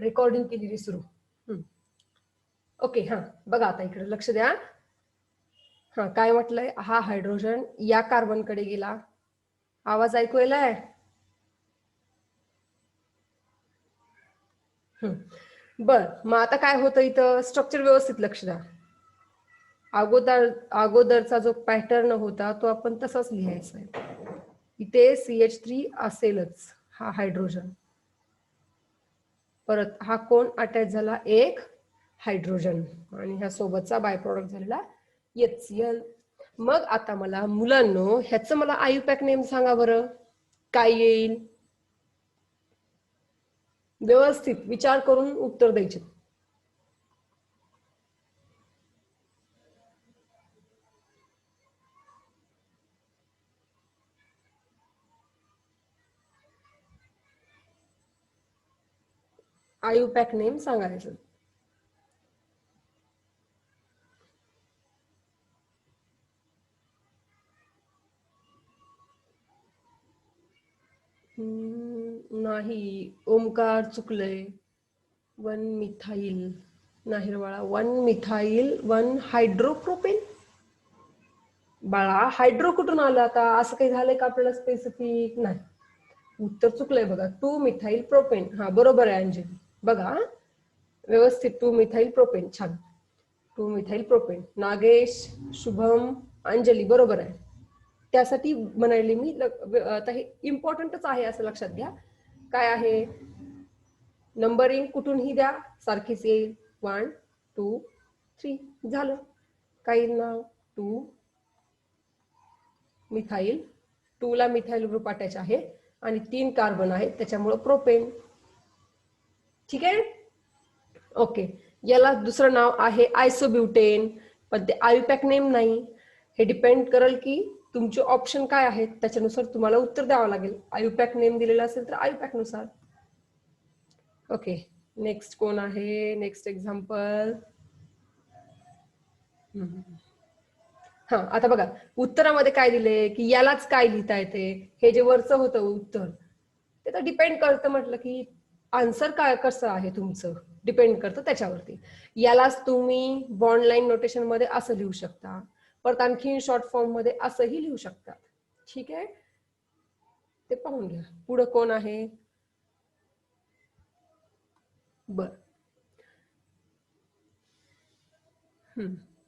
Recording केलेली सुरू. Okay, हा बघा आता इकडे लक्ष द्या. हा काय म्हटलंय, हा हायड्रोजन या कार्बन कडे गेला. आवाज ऐकू येलाय? बर, मग आता काय होतं इथं, स्ट्रक्चर व्यवस्थित लक्ष द्या. अगोदरचा जो पॅटर्न होता तो आपण तसाच लिहायचा आहे. इथे CH3 असेलच, हा हायड्रोजन. परत हा कोण अटॅच झाला, एक हायड्रोजन, आणि ह्या सोबतचा बाय प्रोडक्ट झालेला HCl. मग आता मला मुलांनो ह्याचं मला आयुपॅक नेम सांगा बरं, काय येईल? व्यवस्थित विचार करून उत्तर द्यायचे. आयुपॅक नेम सांगायचं. नाही, ओमकार चुकलंय. 1 मिथाइल नाही बाळा, 1 मिथाइल 1 हायड्रोप्रोपेन. बाळा हायड्रो कुठून आलं आता, असं काही झालंय का आपल्याला स्पेसिफिक? नाही, उत्तर चुकलंय बघा. 2 मिथाइल प्रोपेन. हा बरोबर आहे अंजली, बघा व्यवस्थित 2 मिथाइल प्रोपेन. छान, 2 मिथाइल प्रोपेन. नागेश, शुभम, अंजली बरोबर आहे. त्यासाठी म्हणाले मी, आता हे इम्पॉर्टंटच आहे असं लक्षात घ्या. काय आहे, नंबरिंग कुठूनही द्या सारखीच येईल. 1 2 3 झालं. काही नाव 2 मिथाइल, 2 ला मिथाइल ग्रुप अटॅच आहे आणि 3 कार्बन आहेत, त्याच्यामुळे प्रोपेन. ठीक आहे, ओके. याला दुसरं नाव आहे आयसोब्युटेन, पण ते आयुपॅक नेम नाही. हे डिपेंड करेल की तुमचे ऑप्शन काय आहेत, त्याच्यानुसार तुम्हाला उत्तर द्यावं लागेल. आयुपॅक नेम दिलेला असेल तर आयुपॅक नुसार. ओके, नेक्स्ट कोण आहे, नेक्स्ट एक्झाम्पल. हा आता बघा उत्तरामध्ये काय दिले की यालाच काय लिहिता येते. हे जे वरचं होतं उत्तर ते तर डिपेंड करतं, म्हटलं की आन्सर काय कसं आहे तुमचं डिपेंड करतं त्याच्यावरती. यालाच तुम्ही बॉन्ड लाईन नोटेशन मध्ये असं लिहू शकता, परत आणखी शॉर्ट फॉर्म मध्ये असंही लिहू शकता. ठीक आहे, ते पाहून घ्या. पुढे कोण आहे, बर.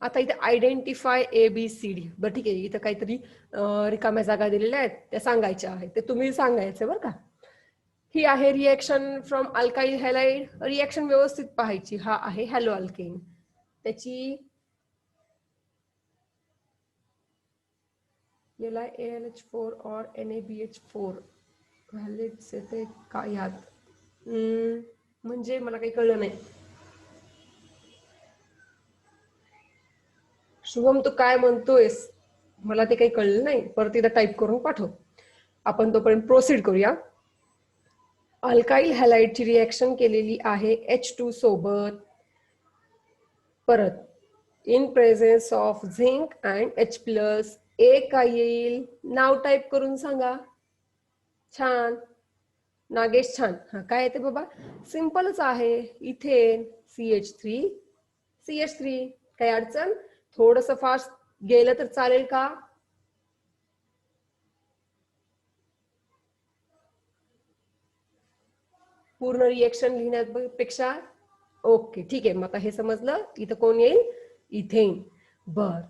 आता इथे आयडेंटिफाय ABCD. बरं ठीक आहे, इथं काहीतरी रिकाम्या जागा दिलेल्या आहेत त्या सांगायच्या आहेत, ते तुम्ही सांगायचं बरं का. ही आहे reaction from alkyl halide. Reaction व्यवस्थित पाहायची. हा आहे हॅलो अल्केन. त्याची याला ALH4 और NaBH4 व्हॅलिड्स येते का यात? म्हणजे मला काही कळलं नाही. शुभम तू काय म्हणतोयस, मला ते काही कळलं नाही. परत एकदा टाईप करून पाठव. आपण तोपर्यंत प्रोसीड करूया. अल्काइल हॅलाइडची रिएक्शन केलेली आहे H2 सोबत. परत in presence of zinc and H+. ए काय येईल, नाव टाईप करून सांगा. छान नागेश, छान. हा काय येते बाबा, सिंपलच आहे, इथेन CH3. काही अडचण? थोडस फास्ट गेलं तर चालेल का? पूर्ण रिएक्शन लिहिण्यापेक्षा? ओके ठीक आहे, मग आता हे समजलं. इथं कोण येईल, इथेन. बर,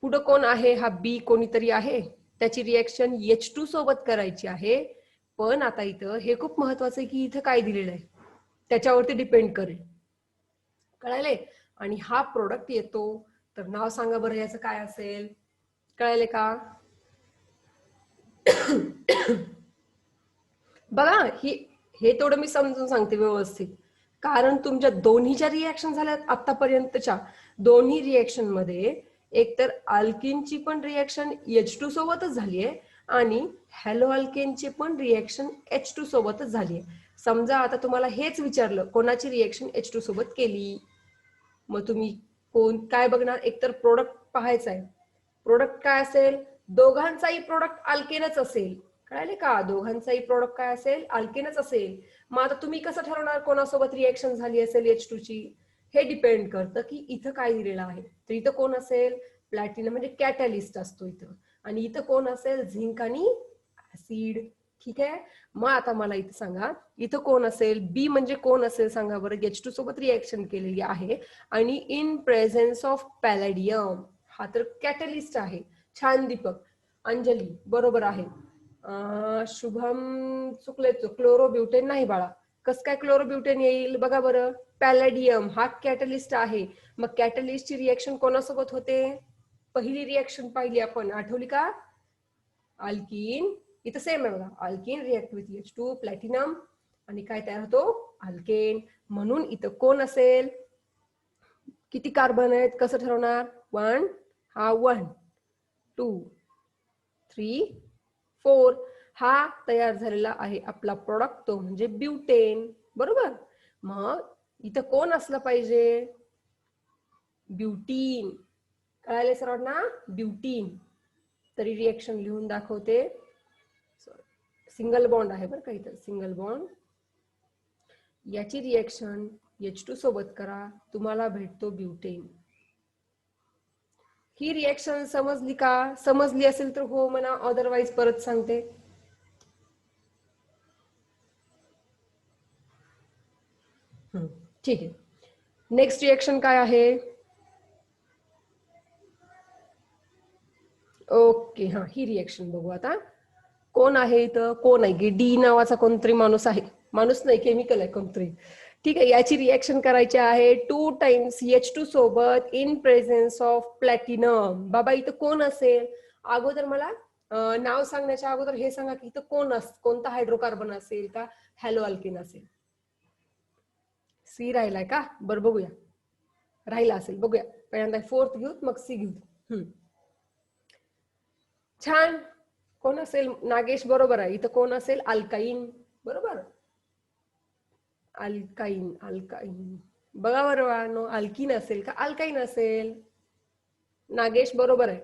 पुढं कोण आहे, हा बी कोणीतरी आहे. त्याची रिएक्शन H2 सोबत करायची आहे. पण आता इथं हे खूप महत्वाचं आहे की इथं काय दिलेलं आहे त्याच्यावरती डिपेंड करेल. कळाले? आणि हा प्रोडक्ट येतो तर नाव सांगा बरं याचं काय असेल. कळाले का? बघा हे तेवढं मी समजून सांगते व्यवस्थित, कारण तुमच्या दोन्ही ज्या रिएक्शन झाल्यात आतापर्यंतच्या दोन्ही रिएक्शन मध्ये एकतर अल्किनची पण रिएक्शन H2 सोबतच झालीये आणि हॅलो अल्केनची पण रिएक्शन H2 सोबतच झालीये. समजा आता तुम्हाला हेच विचारलं कोणाची रिएक्शन H2 सोबत केली, मग तुम्ही कोण काय बघणार, एकतर प्रोडक्ट पाहायचा आहे. प्रोडक्ट काय असेल, दोघांचाही प्रोडक्ट अल्केनच असेल, कळाले का? दोघांचाही प्रोडक्ट काय असेल? अल्केनच असेल. मग आता तुम्ही कसं ठरवणार कोणासोबत रिएक्शन झाली असेल H2 ची? हे डिपेंड करतं की इथं काय दिलेलं आहे. तर इथं कोण असेल? प्लॅटिनम म्हणजे कॅटॅलिस्ट असतो इथं. आणि इथं कोण असेल? झिंक आणि ऍसिड. ठीक आहे. मग आता मला इथं सांगा, इथं कोण असेल? बी म्हणजे कोण असेल सांगा बरं. H2 सोबत रिएक्शन केलेली आहे आणि इन प्रेझेन्स ऑफ पॅलेडियम. हा तर कॅटॅलिस्ट आहे. छान दीपक. अंजली बरोबर आहे. शुभम चुकले, क्लोरोब्युटेन नाही बाळा. कस काय क्लोरोब्युटेन येईल बघा बरं. पॅलेडियम हा कॅटलिस्ट आहे. मग कॅटलिस्टची रिएक्शन कोणासोबत होते? पहिली रिएक्शन पाहिली आपण, आठवली का? अल्कीन. इथं सेम आहे बघा. Alkyne react with H2 platinum आणि काय तयार होतो? अल्केन. म्हणून इथं कोण असेल? किती कार्बन आहेत? कसं ठरवणार? 1 हा 1 2 3 4 हा तयार झालेला आहे आपला प्रोडक्ट, तो म्हणजे ब्युटेन. बरोबर. मग इथं कोण असलं पाहिजे? ब्युटीन. कळाले सर्वांना? ब्युटीन. तरी रिएक्शन लिहून दाखवते. सिंगल बॉन्ड आहे बरं का इथं, सिंगल बॉन्ड. याची रिएक्शन H2 सोबत करा, तुम्हाला भेटतो ब्युटेन. ही रिएक्शन समजली का? समजली असेल तर हो म्हणा, अदरवाईज परत सांगते. ठीक आहे. नेक्स्ट रिएक्शन काय आहे? ओके, हा ही रिएक्शन बघू आता. कोण आहे इथं? कोण आहे की डी नावाचा कोणतरी माणूस आहे. माणूस नाही, केमिकल आहे कोणतरी. ठीक आहे. याची रिएक्शन करायची आहे 2 टाइम्स H2 सोबत इन प्रेझेन्स ऑफ प्लॅटिनम. बाबा इथं कोण असेल? अगोदर मला नाव सांगण्याच्या अगोदर हे सांगा की इथं कोणता हायड्रोकार्बन असेल का हॅलो अल्केन असेल? सी राहिलाय का? बरं बघूया. राहिला असेल बघूया. पहिल्यांदा 4th घेऊ, मग सी घेऊ. छान. कोण असेल? नागेश बरोबर आहे. इथं कोण असेल? अल्काईन. बरोबर. अल्काईन. अल्काईन बघा बरं. अल्कीन असेल का अल्काईन असेल? नागेश बरोबर आहे.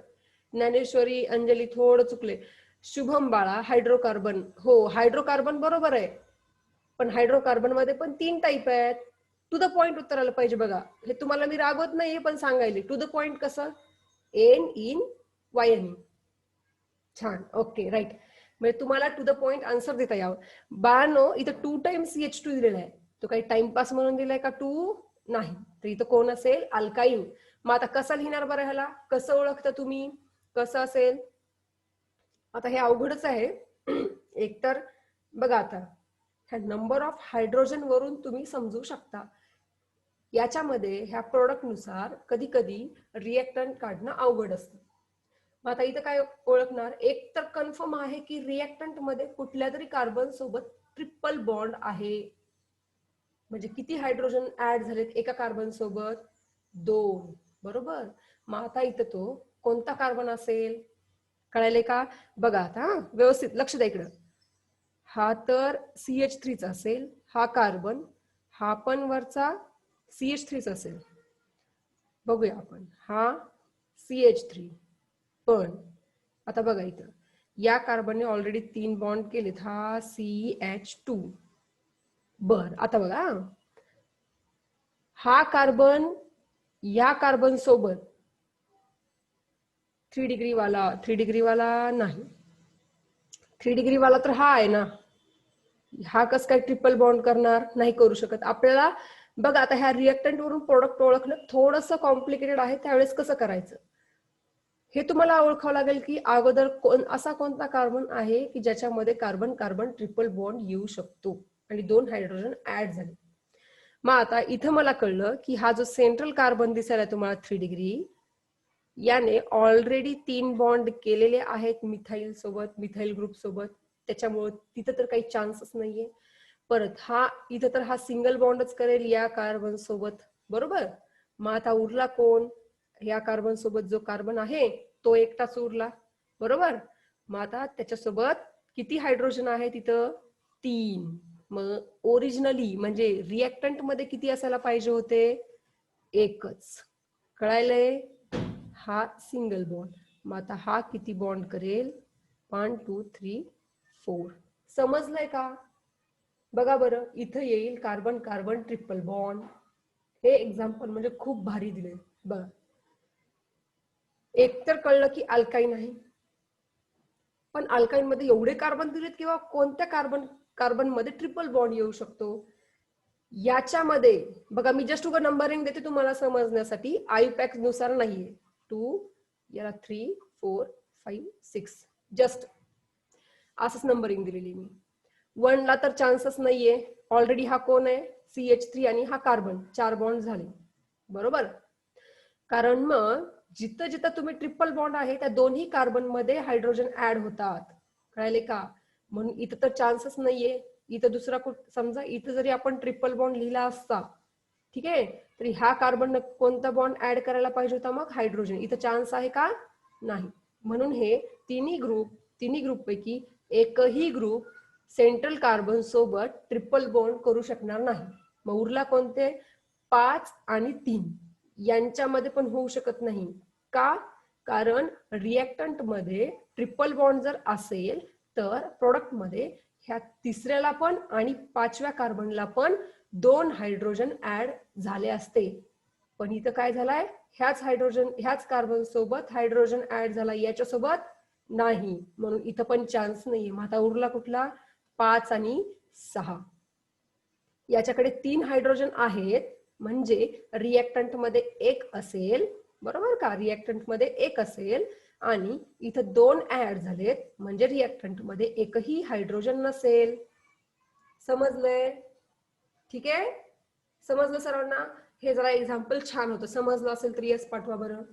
ज्ञानेश्वरी, अंजली थोडं चुकले. शुभम बाळा हायड्रोकार्बन. हो, हायड्रोकार्बन बरोबर आहे. पण हायड्रोकार्बन मध्ये पण 3 टाईप आहेत. टू द पॉइंट उत्तर आलं पाहिजे बघा. हे तुम्हाला मी रागवत नाहीये, पण सांगायले टू द पॉइंट कसं? एन इन वायन. छान. Okay, right. म्हणजे तुम्हाला टू द पॉइंट आन्सर देता यावं. बाळांनो, इथं 2 टाइम्स H2 दिलेला आहे. तो काही टाइमपास म्हणून दिलाय का 2? नाही. तर इथं कोण असेल? अल्काईन. मग आता कसं लिहिणार बरं ह्याला? कसं ओळखता तुम्ही? कसं असेल? आता हे अवघडच आहे. एकतर बघा आता ह्या नंबर ऑफ हायड्रोजन वरून तुम्ही समजू शकता. याच्यामध्ये ह्या प्रोडक्ट नुसार कधी कधी रिएक्टंट काढणं अवघड असतं. मग आता इथं काय ओळखणार? एक तर कन्फर्म आहे की रिएक्टंट मध्ये कुठल्या तरी कार्बन सोबत ट्रिपल बॉन्ड आहे. म्हणजे किती हायड्रोजन ऍड झालेत एका कार्बन सोबत? 2. बरोबर. मग आता इथं तो कोणता कार्बन असेल? कळाले का? बघा आता व्यवस्थित लक्ष द्या इकडं. हा तर CH3 चा असेल हा कार्बन. हा पण वरचा CH3 असेल. बघूया आपण. हा CH3 पण आता बघा इथं या कार्बनने ऑलरेडी 3 बॉन्ड केलेत. हा CH2. बर, आता बघा हा कार्बन या कार्बन सोबत 3 डिग्री वाला 3 डिग्री वाला नाही. 3 डिग्री वाला तर हा आहे ना. हा कस काय ट्रिपल बॉन्ड करणार? नाही करू शकत. आपल्याला बघा आता ह्या रिएक्टंट वरून प्रोडक्ट ओळखणं थोडंसं कॉम्प्लिकेटेड आहे. त्यावेळेस कसं करायचं हे तुम्हाला ओळखावं लागेल की अगोदर असा कोणता कार्बन आहे की ज्याच्यामध्ये कार्बन कार्बन ट्रिपल बॉन्ड येऊ शकतो आणि 2 हायड्रोजन ऍड झाले. मग आता इथं मला कळलं की हा जो सेंट्रल कार्बन दिसायला तुम्हाला 3 डिग्री, याने ऑलरेडी 3 बॉन्ड केलेले आहेत मिथाइल सोबत, मिथाइल ग्रुप सोबत. त्याच्यामुळे तिथं तर काही चान्सच नाहीये. परत हा इथं तर हा सिंगल बॉन्डच करेल या कार्बन सोबत. बरोबर. मग आता उरला कोण? या कार्बन सोबत जो कार्बन आहे तो एकटाच उरला. बरोबर. मग आता त्याच्यासोबत किती हायड्रोजन आहे तिथं? 3. मग ओरिजिनली म्हणजे रिएक्टंट मध्ये किती असायला पाहिजे होते? एकच. कळायलंय? हा सिंगल बॉन्ड. मग आता हा किती बॉन्ड करेल? 1 2 3 4. समजलंय का? बघा बरं, इथं येईल कार्बन कार्बन ट्रिपल बॉन्ड. हे एक्झाम्पल म्हणजे खूप भारी दिले बघा. एक तर कळलं की अल्काईन आहे, पण अल्काईन मध्ये एवढे कार्बन दिलेत किंवा कोणत्या कार्बन मध्ये ट्रिपल बॉन्ड येऊ शकतो. याच्यामध्ये बघा, मी जस्ट उगा नंबरिंग देते तुम्हाला समजण्यासाठी, आयुपॅक नुसार नाहीये. 2, याला 3, 4, 5, 6 जस्ट असंच नंबरिंग दिलेली मी. 1 ला तर चान्सच नाहीये, ऑलरेडी हा कोण आहे, CH3 आणि हा कार्बन, 4 बॉन्ड झाले बरोबर. कारण मग जिथं जिथं तुम्ही ट्रिपल बॉन्ड आहे त्या दोन्ही कार्बन मध्ये हायड्रोजन ऍड होतात, कळाले का. म्हणून इथं तर चान्सच नाहीये. इथं दुसरा समजा इथं जरी आपण ट्रिपल बॉन्ड लिहिला असता, ठीक आहे, तरी ह्या कार्बन कोणता बॉन्ड ऍड करायला पाहिजे होता, मग हायड्रोजन. इथं चान्स आहे का? नाही. म्हणून हे तिन्ही ग्रुप पैकी एकही ग्रुप सेंट्रल कार्बन सोबत ट्रिपल बॉन्ड करू शकणार नाही. मग उरला कोणते? 5 आणि 3 यांच्यामध्ये पण होऊ शकत नाही. का? कारण रिएक्टंट मध्ये ट्रिपल बॉन्ड जर असेल तर प्रोडक्ट मध्ये ह्या तिसऱ्याला पण आणि 5व्या कार्बनला पण 2 हायड्रोजन ऍड झाले असते. पण इथं काय झालाय, ह्याच कार्बन सोबत हायड्रोजन ऍड झाला, याच्यासोबत नाही. म्हणून इथं पण चान्स नाहीये. मग आता उरला कुठला? 5 आणि 6. याच्याकडे 3 हायड्रोजन आहेत, म्हणजे रिएक्टंट मध्ये 1 असेल बरोबर का. रिएक्टंट मध्ये 1 असेल आणि इथं 2 ऍड झालेत, म्हणजे रिएक्टंट मध्ये एकही हायड्रोजन नसेल. समजलंय? ठीक आहे, समजलं सर्वांना? हे जरा एक्झाम्पल छान होतं. समजलं असेल तर येस पाठवा बरं.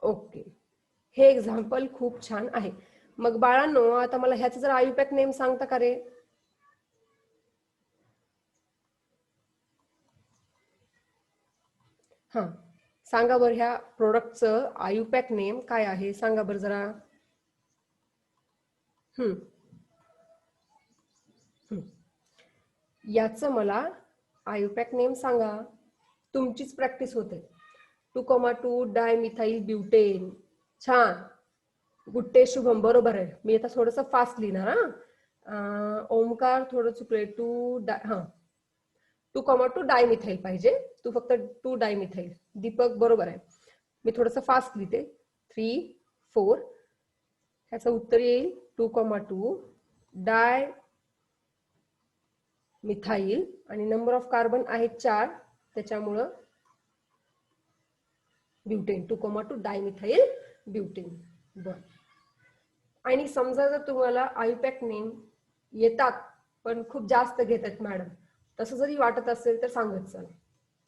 ओके, हे एक्झाम्पल खूप छान आहे. मग बाळांनो, आता मला ह्याचं जर आयुपॅक नेम सांगता का रे? हा, सांगा बरं, ह्या प्रोडक्टचं आयुपॅक नेम काय आहे सांगा बरं जरा. याचं मला आयुपॅक नेम सांगा. तुमचीच प्रॅक्टिस होते. 2,2 डायमिथाइल ब्युटेन. छान, गुट्टे शुभम बरोबर आहे. मी आता थोडस फास्ट लिहिणार. ओमकार थोडं चुकले. 2,2 डायमिथाइल पाहिजे. तू फक्त 2 डायमिथाइल. दीपक बरोबर आहे. मी थोडस फास्ट लिहिते. 3, 4 ह्याचं उत्तर येईल 2,2 डाय मिथाइल आणि नंबर ऑफ कार्बन आहे 4, त्याच्यामुळं ब्युटेन. 2,2 dimethyl butane. बर. आणि समजा जर तुम्हाला आयुपॅक नेम येतात पण खूप जास्त घेतात मॅडम, तसं जरी वाटत असेल तर सांगत चला.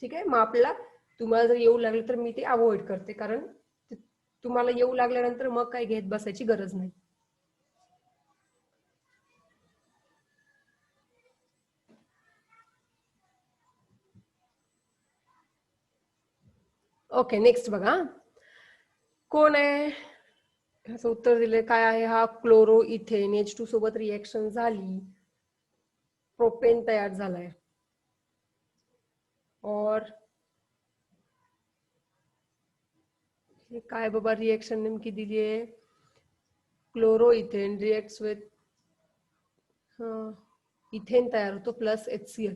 ठीक आहे, मग आपल्याला तुम्हाला जर येऊ लागले तर मी ते अवॉइड करते, कारण तुम्हाला येऊ लागल्यानंतर मग काही घेत बसायची गरज नाही. ओके, नेक्स्ट बघा. कोण आहे? ह्याचं उत्तर दिले काय आहे? हा क्लोरो इथेन H2 सोबत रिएक्शन झाली, प्रोपेन तयार झालाय. और हे काय बाबा रिएक्शन नेमकी दिली आहे? Chloro ethane reacts with ethane तयार होतो plus HCl.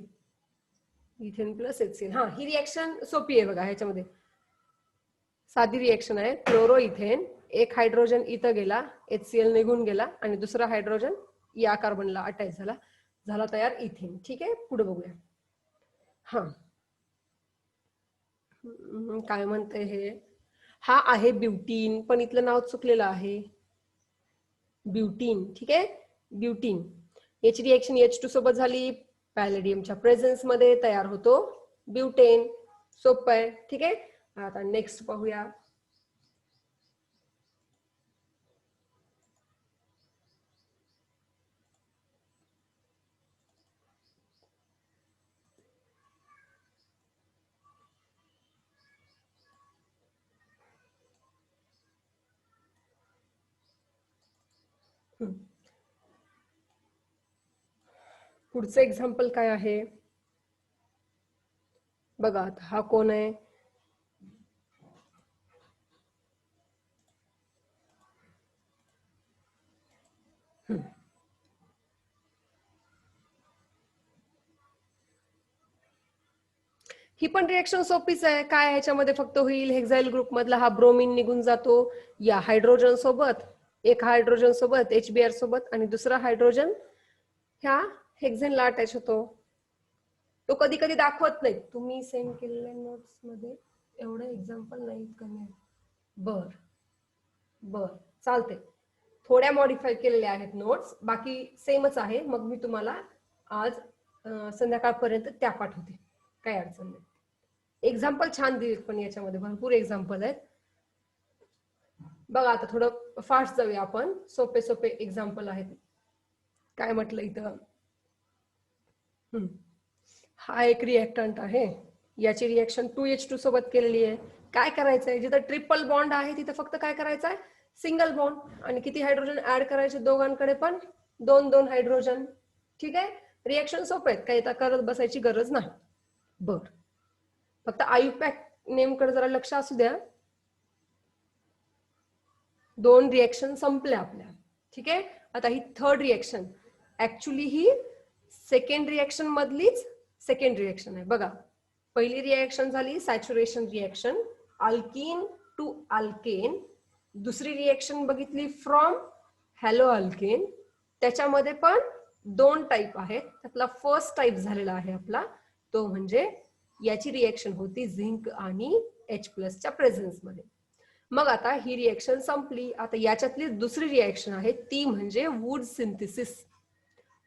Ethane plus HCl. हा, ही रिएक्शन सोपी आहे बघा. ह्याच्यामध्ये साधी रिएक्शन आहे. क्लोरो इथेन, एक हायड्रोजन इथं गेला, HCl निघून गेला आणि दुसरा हायड्रोजन या कार्बनला अटॅच झाला, झाला तयार इथेन. ठीक आहे, पुढे बघूया. हा, काय म्हणते हे? हा आहे ब्युटीन, पण इथलं नाव चुकलेलं आहे. ब्युटीन. ठीक आहे, ब्युटीन. याची रिएक्शन H2 सोबत झाली, पॅलेडियमच्या प्रेझेन्स मध्ये तयार होतो ब्युटेन. सोपं आहे. ठीक आहे, आता नेक्स्ट पाहूया. पुढचं एक्झाम्पल काय आहे बघा. हा कोण आहे? ही पण रिएक्शन सोपीच आहे. काय ह्याच्यामध्ये फक्त होईल, हेक्साइल ग्रुप मधला हा ब्रोमीन निघून जातो या हायड्रोजन सोबत, एक हायड्रोजन सोबत HBr सोबत, आणि दुसरा हायड्रोजन ह्या हेक्झेनला अटॅच होतो. तो कधी कधी दाखवत नाही. तुम्ही सेंड केलेल्या नोट्स मध्ये एवढे एक्झाम्पल नाहीत कमी. बर बर, चालते. थोड्या मॉडिफाय केलेल्या आहेत नोट्स, बाकी सेमच आहे. मग मी तुम्हाला आज संध्याकाळपर्यंत त्या पाठवते, काही अडचण नाही. एक्झाम्पल छान दिलेत, पण याच्यामध्ये भरपूर एक्झाम्पल आहेत. बघा आता थोडं फास्ट जाऊया आपण. सोपे सोपे एक्झाम्पल आहेत. काय म्हटलं इथं, हा एक रिएक्टंट आहे, याची रिएक्शन 2H2 सोबत केलेली आहे. काय करायचंय, जिथं ट्रिपल बॉन्ड आहे तिथं फक्त काय करायचं आहे, सिंगल बॉन्ड. आणि किती हायड्रोजन ऍड करायचे, दोघांकडे पण 2-2 हायड्रोजन. ठीक आहे, रिएक्शन सोपे आहेत, काही आता करत बसायची गरज नाही. बर, फक्त आयुपॅक नेमकडे जरा लक्ष असू द्या. 2 रिएक्शन संपल्या आपल्या. ठीक आहे, आता ही थर्ड रिएक्शन, ऍक्च्युली ही सेकंड रिएक्शन मधलीच सेकंड रिएक्शन आहे. बघा, पहिली रिएक्शन झाली saturation reaction, alkene to alkane. दुसरी रिएक्शन बघितली फ्रॉम हॅलो अल्केन. त्याच्यामध्ये पण 2 टाईप आहेत. त्यातला फर्स्ट टाईप झालेला आहे आपला, तो म्हणजे याची रिएक्शन होती झिंक आणि H+ च्या प्रेझेन्स मध्ये. मग आता ही रिएक्शन संपली. आता याच्यातली दुसरी रिएक्शन आहे, ती म्हणजे वूड सिंथेसिस,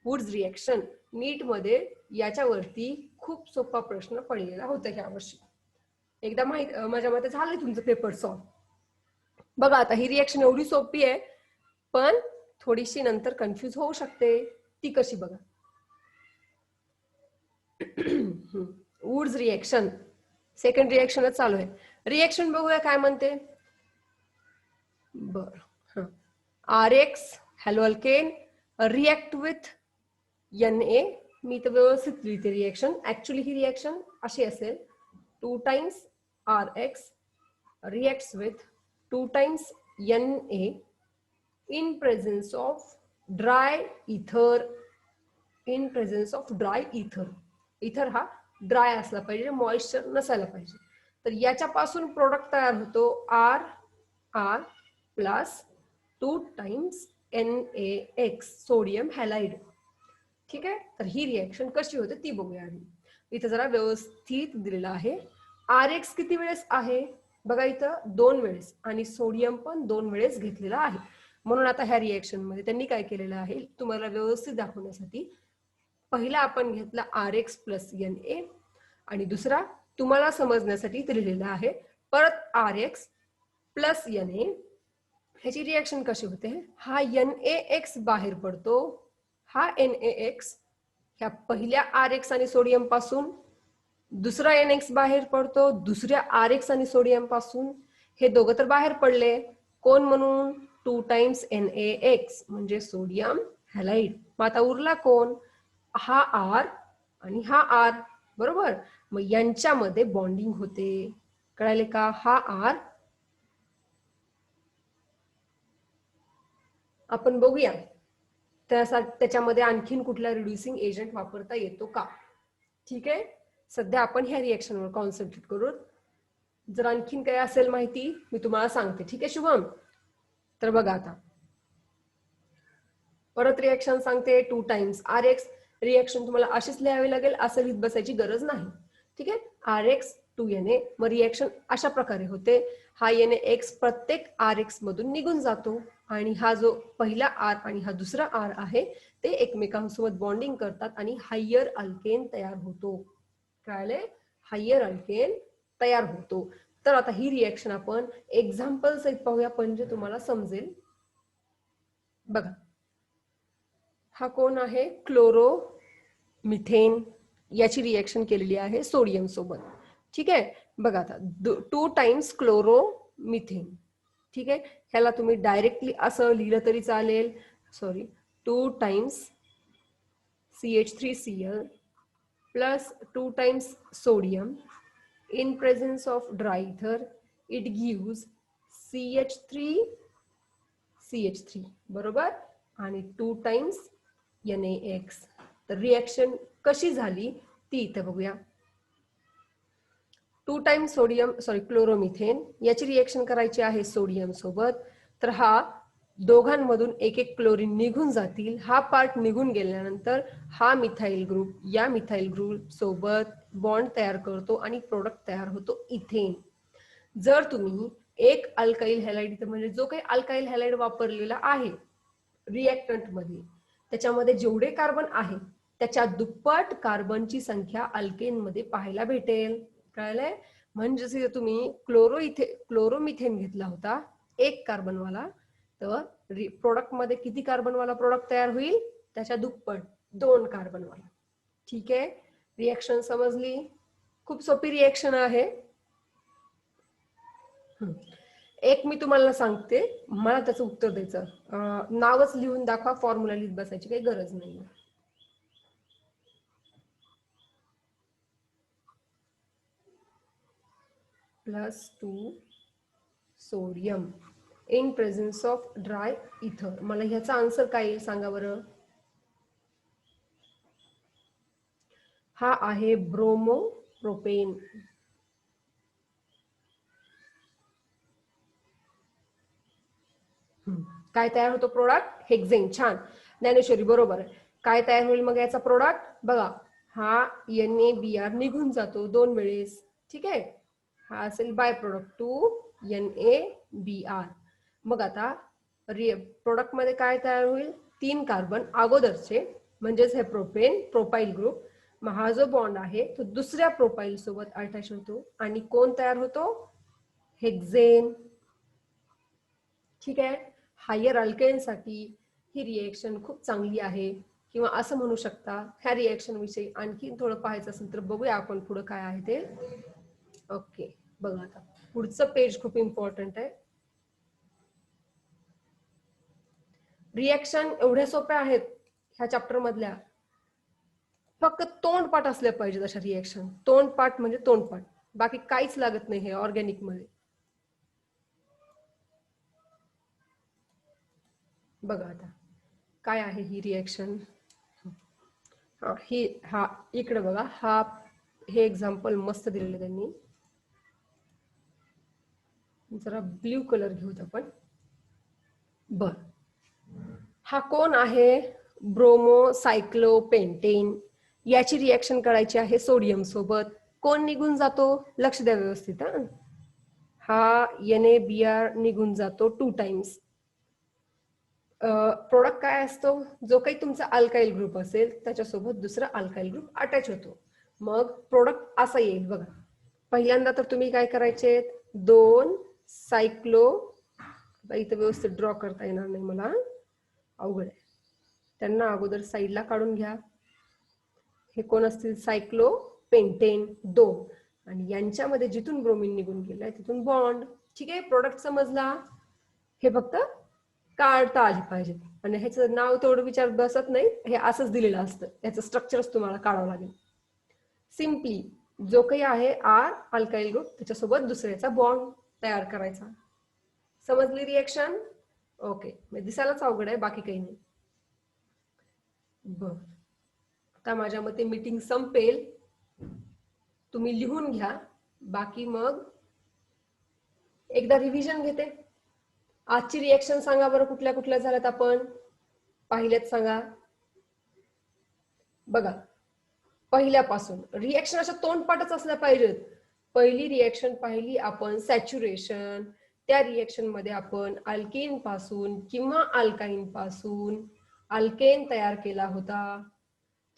वूड्स रिएक्शन. नीट मध्ये याच्यावरती खूप सोपा प्रश्न पडलेला होता ह्या वर्षी. एकदा माझ्या मते झालंय तुमचं पेपर सॉल्व. बघा आता ही रिएक्शन एवढी सोपी आहे, पण थोडीशी नंतर कन्फ्यूज होऊ शकते. ती कशी बघा. वूड्स रिएक्शन सेकंड रिएक्शनच चालू आहे. रिएक्शन बघूया काय म्हणते. बर, RX hello alkane react with Na. मी तर व्यवस्थित लिहिते रिएक्शन. ऍक्च्युली ही रिएक्शन अशी असेल, 2 times RX reacts with 2 times Na in presence of dry ether. in presence of dry ether. इथर हा ड्राय असला पाहिजे, मॉइश्चर नसायला पाहिजे. तर याच्यापासून प्रोडक्ट तयार होतो RR plus 2 times NaX, sodium halide. ठीक आहे, तर ही रिएक्शन कशी होते ती बघूया आधी. इथं जरा व्यवस्थित दिलेलं आहे. RX किती वेळेस आहे बघा, इथं 2 वेळेस, आणि सोडियम पण 2 वेळेस घेतलेला आहे. म्हणून आता ह्या रिएक्शन मध्ये त्यांनी काय केलेलं आहे, तुम्हाला व्यवस्थित दाखवण्यासाठी पहिला आपण घेतला RX प्लस Na, आणि दुसरा तुम्हाला समजण्यासाठी दिलेला आहे परत RX प्लस Na. ह्याची रिएक्शन कशी होते, हा NaX बाहेर पडतो, हा NaX ह्या पहिल्या RX आणि सोडियम पासून, दुसरा NX बाहेर पडतो दुसऱ्या RX आणि सोडियम पासून. हे दोघं तर बाहेर पडले, कोण म्हणून, 2 times NaX म्हणजे सोडियम हॅलाइड. मग आता उरला कोण, हा R आणि हा R, बरोबर. मग यांच्यामध्ये बॉन्डिंग होते, कळाले का. हा R आपण बघूया त्याच्यामध्ये आणखीन कुठला रिड्युसिंग एजंट वापरता येतो का. ठीक आहे, सध्या आपण ह्या रिएक्शनवर कॉन्सन्ट्रेट करू. जर आणखीन काही असेल माहिती मी तुम्हाला सांगते. ठीक आहे शुभम. तर बघा आता परत रिएक्शन सांगते. 2 times RX. रिएक्शन तुम्हाला अशीच लिहावी लागेल, असं लिहित बसायची गरज नाही. ठीक आहे, RX टू Na. मग रिएक्शन अशा प्रकारे होते, हा NaX प्रत्येक RX मधून निघून जातो, आणि हा जो पहिला R आणि हा दुसरा R आहे ते एकमेकांसोबत बॉन्डिंग करतात आणि हायर अल्केन तयार होतो. कळले, हायर अल्केन तयार होतो. तर आता ही रिएक्शन आपण एक्झाम्पल सहित पाहूया, म्हणजे तुम्हाला समजेल. बघा, हा कोण आहे, क्लोरो मिथेन. याची रिएक्शन केलेली आहे सोडियम सोबत. ठीक आहे, बघा आता 2 times क्लोरो मिथेन. ठीक आहे, ह्याला तुम्ही डायरेक्टली असं लिहिलं तरी चालेल. Sorry, 2 times CH3Cl plus 2 times sodium in presence of dry ether, it gives CH3 बरोबर. आणि 2 टाइम्स NaX. तर रिएक्शन कशी झाली ती इथं बघूया. 2 टाइम्स क्लोरोमिथेन याची रिएक्शन करायची आहे सोडियम सोबत. तर हा दोघांमधून एक एक क्लोरीन निघून जातील. हा पार्ट निघून गेल्यानंतर हा मिथाइल ग्रुप या मिथाइल ग्रुप सोबत बॉन्ड तयार करतो आणि प्रोडक्ट तयार होतो इथेन. जर तुम्ही एक अल्काइल हॅलाइड म्हणजे जो काही अल्काइल हॅलाइड वापरलेला आहे रिएक्टंट मध्ये त्याच्यामध्ये जेवढे कार्बन आहे त्याच्या दुप्पट कार्बनची संख्या अल्केन मध्ये पाहायला भेटेल. कळलंय? म्हणजे तुम्ही क्लोरोमिथेन घेतला होता एक कार्बनवाला, तर प्रोडक्ट मध्ये किती कार्बनवाला प्रोडक्ट तयार होईल? त्याच्या दुप्पट 2 कार्बनवाला. ठीक आहे, रिएक्शन समजली? खूप सोपी रिएक्शन आहे. एक मी तुम्हाला सांगते, मला त्याचं उत्तर द्यायचं. नावच लिहून दाखवा, फॉर्म्युला लिहित बसायची काही गरज नाही. +2 sodium in presence of dry इथर. मला ह्याचा आन्सर काय येईल सांगा बरं? हा आहे ब्रोमोप्रोपेन. काय तयार होतो प्रोडक्ट? हेक्झेन. छान ज्ञानेश्वरी, बरोबर आहे. काय तयार होईल मग याचा प्रोडक्ट? बघा, हा NaBr निघून जातो 2 वेळेस. ठीक आहे, हा असेल बाय प्रोडक्ट 2 NaBr. मग आता प्रोडक्ट मध्ये काय तयार होईल? 3 कार्बन अगोदरचे म्हणजेच हे प्रोपाइल ग्रुप. मग हा जो बॉन्ड आहे तो दुसऱ्या प्रोपाइल सोबत अटॅच होतो आणि कोण तयार होतो? हेक्झेन. ठीक आहे, हायर अल्केनसाठी ही रिएक्शन खूप चांगली आहे, किंवा असं म्हणू शकता ह्या रिएक्शन विषयी आणखी थोडं पाहायचं असेल तर बघूया आपण पुढे काय आहे ते. ओके, बघा आता पुढचं पेज खूप इम्पॉर्टंट आहे. रिएक्शन एवढ्या सोप्या आहेत ह्या चॅप्टर मधल्या, फक्त तोंडपाठ असल्या पाहिजेत अशा रिएक्शन. तोंडपाठ म्हणजे तोंडपाठ, बाकी काहीच लागत नाही हे ऑर्गॅनिक मध्ये. बघा आता काय आहे ही रिएक्शन. हा इकडे बघा, हे एक्झाम्पल मस्त दिलेलं त्यांनी. जरा ब्ल्यू कलर घेऊत आपण. बर, हा कोण आहे? ब्रोमोसायक्लोपेंटेन. याची रिएक्शन करायची आहे सोडियम सोबत. कोण निघून जातो? लक्ष द्या व्यवस्थित. हा NaBr निघून जातो 2 टाइम्स. प्रोडक्ट काय असतो? जो काही तुमचा अल्काइल ग्रुप असेल त्याच्यासोबत दुसरा अल्काइल ग्रुप अटॅच होतो. मग प्रोडक्ट असा येईल बघा. पहिल्यांदा तर तुम्ही काय करायचे? 2 सायक्लो, इथं व्यवस्थित ड्रॉ करता येणार नाही मला, अवघड आहे. त्यांना अगोदर साईडला काढून घ्या. हे कोण असतील? सायक्लोपेंटेन 2, आणि यांच्यामध्ये जिथून ब्रोमीन निघून गेलाय तिथून बॉन्ड. ठीक आहे, प्रोडक्ट समजला. हे फक्त काढता आले पाहिजे, आणि ह्याचं नाव तेवढं विचार बसत नाही, हे असंच दिलेलं असतं. याचं स्ट्रक्चरच तुम्हाला काढावं लागेल. सिम्पली जो काही आहे R अल्काइल ग्रुप त्याच्यासोबत दुसऱ्याचा बॉन्ड तयार करायचा. समजली रिएक्शन? ओके, दिसायलाच अवघड आहे, बाकी काही नाही. बर, आता माझ्या मते मीटिंग संपेल, तुम्ही लिहून घ्या. बाकी मग एकदा रिव्हिजन घेते. आजची रिएक्शन सांगा बरं, कुठल्या कुठल्या झाल्यात आपण पाहिलेत सांगा. बघा, पहिल्यापासून रिएक्शन अशा तोंडपाठच असल्या पाहिजेत. पहिली रिएक्शन पाहिली आपण सॅच्युरेशन. त्या रिएक्शन मध्ये आपण अल्केन पासून किंवा अल्काइन पासून अल्केन तयार केला होता.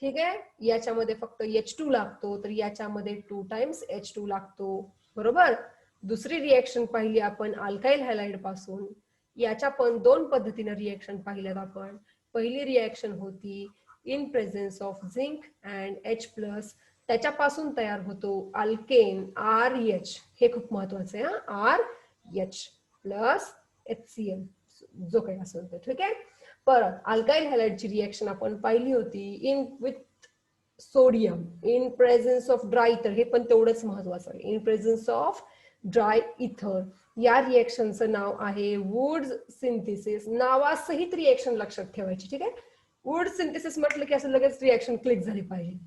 ठीक आहे, याच्यामध्ये फक्त H2 लागतो, तर याच्यामध्ये 2 टाइम्स H2 लागतो. बरोबर. दुसरी रिएक्शन पाहिली आपण अल्काइल हॅलाइड पासून. याच्या पण 2 पद्धतीने रिएक्शन पाहिल्यात आपण. पहिली रिएक्शन होती in presence of zinc and H+, त्याच्यापासून तयार होतो अल्केन RH. हे खूप महत्वाचं आहे, RH प्लस HCl जो काही असेल ते. ठीक आहे, परत अल्काइल हॅलाइडची रिएक्शन आपण पाहिली होती in with sodium in presence of dry इथर. हे पण तेवढंच महत्वाचं आहे, इन प्रेझेन्स ऑफ ड्राय इथर. या रिएक्शनचं नाव आहे वुड्स सिंथेसिस. नावासहित रिएक्शन लक्षात ठेवायची, ठीक आहे. वुड सिंथेसिस म्हटलं की असं लगेच रिएक्शन क्लिक झाली पाहिजे.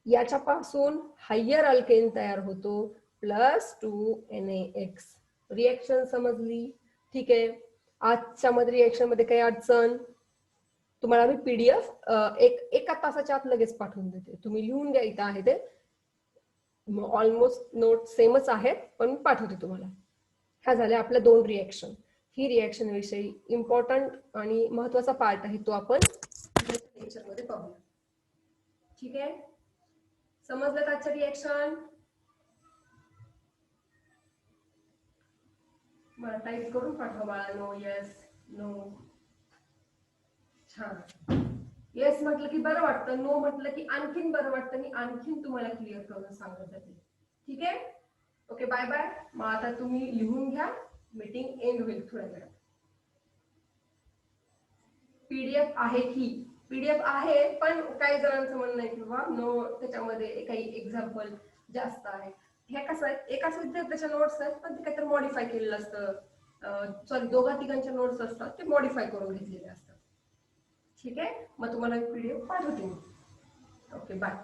याच्यापासून हायर अल्केन तयार होतो +2NaX. रिएक्शन समजली, ठीक आहे. आजच्या मध्ये रिएक्शन मध्ये काही अडचण? तुम्हाला मी PDF एका तासाच्या आत लगेच पाठवून देते. तुम्ही लिहून घ्या, इथं आहे ते. ऑलमोस्ट नोट सेमच आहेत, पण मी पाठवते तुम्हाला. ह्या झाल्या आपल्या 2 रिएक्शन. ही रिएक्शन विषयी इम्पॉर्टंट आणि महत्वाचा पार्ट आहे, तो आपण लेक्चर मध्ये पाहूया. ठीक आहे, समजलं का आजचं रिएक्शन? मला टाईप करून पाठवा बाळांनो. Yes, no. छान. येस म्हटलं की बरं वाटतं, नो म्हटलं की आणखीन बरं वाटतं, आणि आणखीन तुम्हाला क्लिअर करून सांगत जाते. ठीक आहे, ओके, बाय बाय. मग आता तुम्ही लिहून घ्या, मीटिंग एंड होईल थोड्या वेळात. PDF आहे की? PDF आहे, पण काही जणांचं म्हणणं आहे की बाबा नो, त्याच्यामध्ये काही एक्झाम्पल जास्त आहे. हे कसं आहे, एकाच विद्यार्थ्याच्या नोट्स आहेत, पण ते काहीतरी मॉडिफाय केलेलं असतं. सॉरी, दोघा तिघांच्या नोट्स असतात, ते मॉडिफाय करून घेतलेले असतात. ठीक आहे, मग तुम्हाला PDF पाठवते मी. Okay, bye.